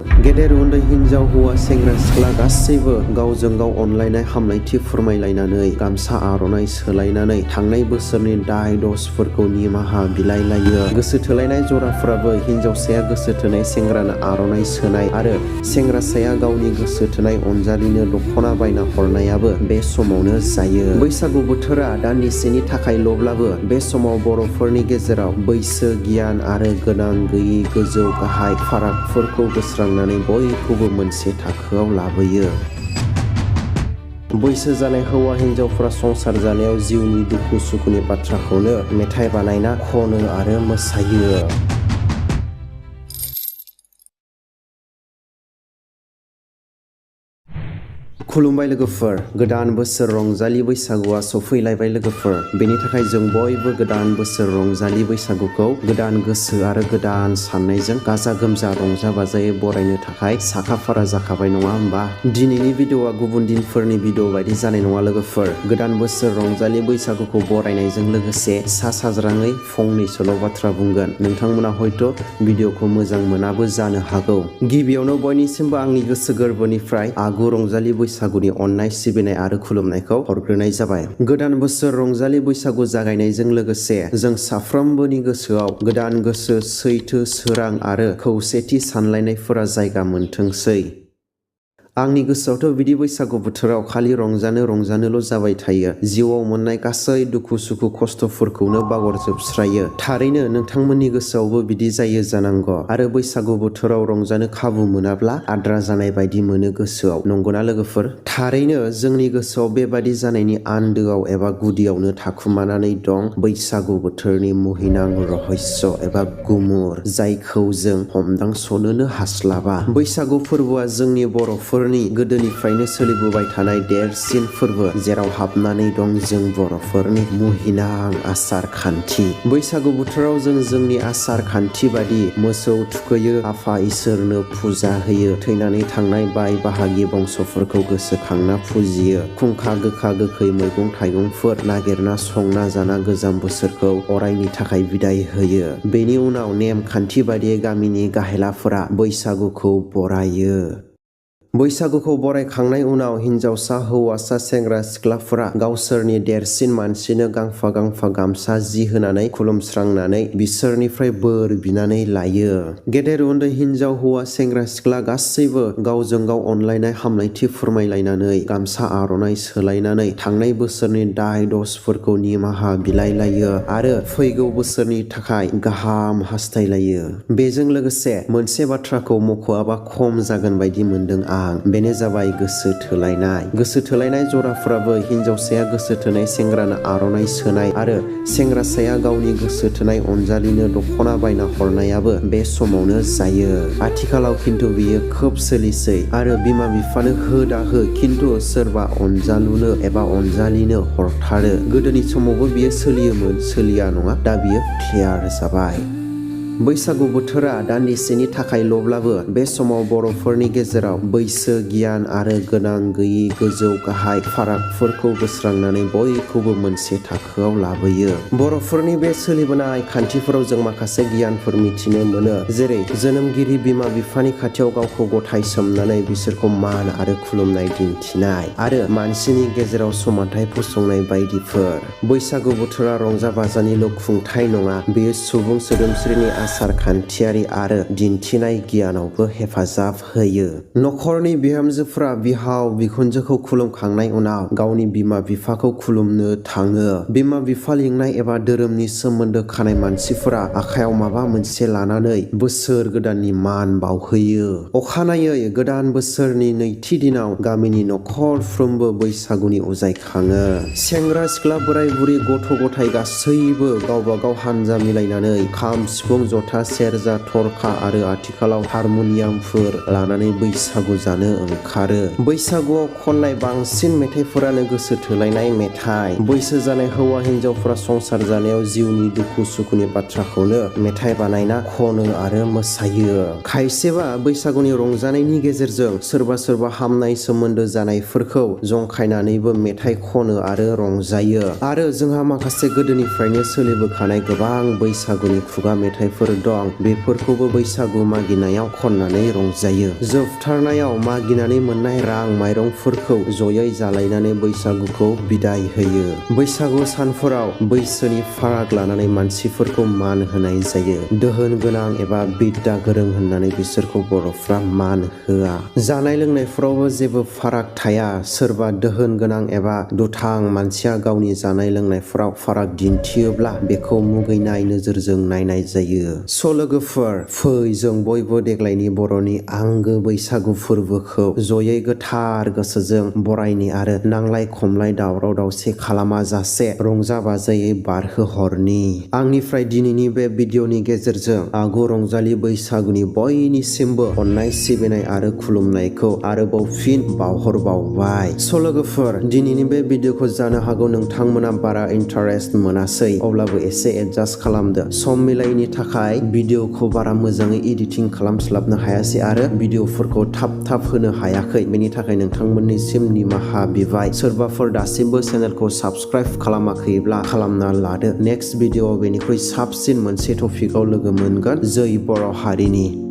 गेदेर उन्दै हिनजाव हौवा सेंग्रा सिख्ला गासैबो गावजों गाव अनलायनाय हामलायथि फोरमायलायनानै गामसा आर'नाइ सोलायनानै थांनाय बोसोरनि दाय दसफोरखौ निमाहा बिलायलायो। गोसो थोलायनाय जराफोराबो हिनजावसाया गोसो थोनाय सेंग्रानो आर'नाइ सोनाय आरो सेंग्रासाया गावनि गोसो थोनाय अनजालिनो दख'ना बायना हरनायाबो बे समावनो जायो। बैसागु बोथोरा दान्दिसेनि थाखायल'ब्लाबो बे समाव बर'फोरनि गेजेराव बैसो गियान आरो गोनां गैयि गोजौ गाहाय फारागफोरखौ बोस्रांनानै बयखौबो मोनसे थाखोआव लाबोयो। बैसो जानाय हौवा हिनजावफोरा संसार जानायाव जिउनि दुखु सुखुनि बाथ्राखौनो मेथाइ बानायना खनो आरो मोसायो। खुलुमबाय लोगोफोर, गोदान बोसोर रंजालि बैसागुआ सफैलायबाय लोगोफोर। बेनि थाखाय जों बयबो गोदान बोसोर रंजालि बैसागुखौ गोदान गोसो आरो गोदान साननायजों गाजा गोमजा रंजा बाजायै बरायनो थाखाय साखाफारा जाखाबाय नङा होमबा? दिनैनि भिडिअ'आ गुबुन दिनफोरनि भिडिअ' बायदि जानाय नङा लोगोफोर। गोदान बोसोर रंजालि बैसागुखौ बरायनायजों लोगोसे सा साज्राङै फंनैसोल' बाथ्रा बुंगोन। नोंथांमोना हयथ' भिडिअ'खौ मोजां मोनाबो जानो हागौ। गिबियावनो बयनिसिमबो आंनि गोसो गोरबोनिफ्राय आगु रंजालि बैसागुनि अननाय सिबिनाय आरो खुलुमनायखौ हरग्रोनाय जाबाय। गोदान बोसोर रंजालि बैसागु जागायनायजों लोगोसे जों साफ्रोमबोनि गोसोआव गोदान गोसो, सैथो, सोरां आरो खौसेथि सानलायनायफोरा जायगा मोनथोंसै। आंनि गोसोआवथ' बिदि बैसागु बोथोराव खालि रंजानोल' जाबाय थायो। जिउआव मोननाय गासै दुखु सुखु खस्थ'फोरखौनो बावगारजोबस्रायो। थारैनो नोंथांमोननि गोसोआवबो बिदि जायो जानांगौ आरो बैसागु बोथोराव रंजानो खाबु मोनाब्ला आद्रा जानाय बायदि मोनो गोसोआव। नंगौना लोगोफोर? थारैनो जोंनि गोसोआव बेबादि जानायनि आन्दोआव एबा गुदियावनो थाखुमानानै दं बैसागु बोथोरनि मुहिनां रहस्य एबा गुमुर, जायखौ जों हमदांसनोनो हास्लाबा। बैसागु फोरबोआ जोंनि बर'फोरनि गोदोनिफ्रायनो सोलिबोबाय थानाय देरसिन फोरबो, जेराव हाबनानै दं जों बर'फोरनि मुहिनां आसार खान्थि। बैसागु बोथोराव जों जोंनि आसार खान्थि बादि मोसौ थुखैयो, आफा इसोरनो फुजा होयो, थैनानै थांनाय बाय बाहागि बंसफोरखौ गोसोखांना फुजियो, खुंखा गोखा गोखै मैगं थाइगंफोर नागिरना संना जाना गोजाम बोसोरखौ अरायनि थाखाय बिदाय होयो। बेनि उनाव नेम खान्थि बादियै गामिनि गाहेलाफोरा बैसागुखौ बरायो। बैसागुखौ बरायखांनाय उनाव हिनजावसा हौवासा सेंग्रा सिख्लाफोरा गावसोरनि देरसिन मानसिनो गांफा गांफा गामसा जि होनानै खुलुमस्रांनानै बिसोरनिफ्राय बोर बिनानै लायो। गेदेर उन्दै हिनजाव हौवा सेंग्रा सिख्ला गासैबो गावजों गाव अनलायनाय हामलायथि फोरमायलायनानै गामसा आर'नाइ सोलायनानै थांनाय बोसोरनि दाय दसफोरखौ निमाहा बिलायलायो आरो फैगौ बोसोरनि थाखाय गाहाम हास्थायलायो। बेजों लोगोसे मोनसे बाथ्राखौ मख'आबा खम जागोन बायदि मोनदों आं। बेनो जाबाय गोसो थोलायनाय। गोसो थोलायनाय जराफोराबो हिनजावसाया गोसो थोनाय सेंग्रानो आर'नाइ सोनाय आरो सेंग्रासाया गावनि गोसो थोनाय अनजालिनो दख'ना बायना हरनायाबो बे समावनो जायो। आथिखालाव खिन्थु बियो खोब सोलिसै आरो बिमा बिफानो हो दा हो, खिन्थु सोरबा अनजालुनो एबा अनजालिनो हरथारो। गोदोनि समावबो बियो सोलियोमोन, सोलिया नङा, दा बियो क्लियार जाबाय। बैसागु बोथोरा दान्दिसेनि थाखायल'ब्लाबो बे समाव बर'फोरनि गेजेराव बैसो गियान आरो गोनां गैयि गोजौ गाहाय फारागफोरखौ बोस्रांनानै बयखौबो मोनसे थाखोआव लाबोयो। बर'फोरनि बे सोलिबोनाय खान्थिफोराव जों माखासे गियानफोर मिथिनो मोनो, जेरै जोनोमगिरि बिमा बिफानि खाथियाव गावखौ गथाय सोमनानै बिसोरखौ मान आरो खुलुमनाय दिन्थिनाय आरो मानसिनि गेजेराव समानथाय फसंनाय बायदिफोर। बैसागु बोथोरा रंजा बाजानिल' खुंथाय नङा, बेयो सुबुं सोदोमस्रिनि आसार खान्थियारि आरो दिन्थिनाय गियानावबो हेफाजाब होयो। नखरनि बिहामजोफोरा बिहाव बिखुनजोखौ खुलुमखांनाय उनाव गावनि बिमा बिफाखौ खुलुमनो थाङो। बिमा बिफा लिंनाय एबा धोरोमनि सोमोन्दो खानाय मानसिफोरा आखायाव माबा मोनसे लानानै बोसोर गोदाननि मान बावहोयो। अखानायै गोदान बोसोरनि नैथि दिनाव गामिनि नखरफ्रोमबो बैसागुनि उजायखाङो। सेंग्रा सिख्ला बोराय बुरि गथ' गथाय गासैबो गावबा गाव हानजा मिलायनानै खाम सिफुं जथा सेरजा थरखा आरो आथिखालाव हारमुनियामफोर लानानै बैसागु जानो ओंखारो। बैसागुआव खननाय बांसिन मेथाइफोरानो गोसो थोलायनाय मेथाइ। बैसो जानाय हौवा हिनजावफोरा संसार जानायाव जिउनि दुखु सुखुनि बाथ्राखौनो मेथाइ बानायना खनो आरो मोसायो। खायसेबा बैसागुनि रंजानायनि गेजेरजों सोरबा सोरबा हामनाय सोमोन्दो जानायफोरखौ जंखायनानैबो मेथाइ खनो आरो रंजायो। आरो जोंहा माखासे गोदोनिफ्रायनो सोलिबोखानाय गोबां बैसागुनि खुगा मेथाइफोर मेथाइफोर दं बेफोरखौबो बैसागु मागिनायाव खननानै रंजायो। जोबथारनायाव मागिनानै मोननाय रां माइरंफोरखौ जयै जालायनानै बैसागुखौ बिदाय होयो। बैसागु सानफोराव बैसोनि फाराग लानानै मानसिफोरखौ मान होनाय जायो। दोहोन गोनां एबा बिद्दा गोरों होननानै बिसोरखौ बर'फ्रा मान होआ। जानाय लोंनायफोरावबो जेबो फाराग थाया। सोरबा दोहोन गोनां एबा दुथां मानसिया गावनि जानाय लोंनायफोराव फाराग दिन्थियोब्ला बेखौ मुगैनाय नोजोरजों नायनाय जायो। स' लोगोफोर, फै जों बयबो देग्लायनि बर'नि आंगो बैसागु फोरबोखौ जयै गोथार गोसोजों बरायनि आरो नांलाय खमलाय दावराव दावसि खालामा जासे रंजा बाजायै बारहोहरनि। आंनिफ्राय दिनैनि बे भिडिअनि गेजेरजों आगु रंजालि बैसागुनि बयनिसिमबो अननाय सिबिनाय आरो खुलुमनायखौ आरोबाव फिन बावहरबावबाय। स' लोगोफोर, दिनैनि बे भिडिअखौ जानो हागौ नोंथांमोना बारा इन्टारेस्ट मोनासै, अब्लाबो एसे एडजास्ट खालामदो। सम मिलायैनि थाखाय भिडिअखौ बारा मोजाङै एडिटिं खालामस्लाबनो हायासै आरो भिडिअफोरखौ थाब होनो हायाखै। बेनि थाखाय नोंथांमोननिसिम निमाहा बिबाय। सोरबाफोर दासिमबो चेनेलखौ साबस्क्राइब खालामाखैब्ला खालामना लादो। नेक्स्ट भिडिअआव बेनिख्रुइ साबसिन मोनसे टपिकआव लोगो मोनगोन। जै बर' हारिनि।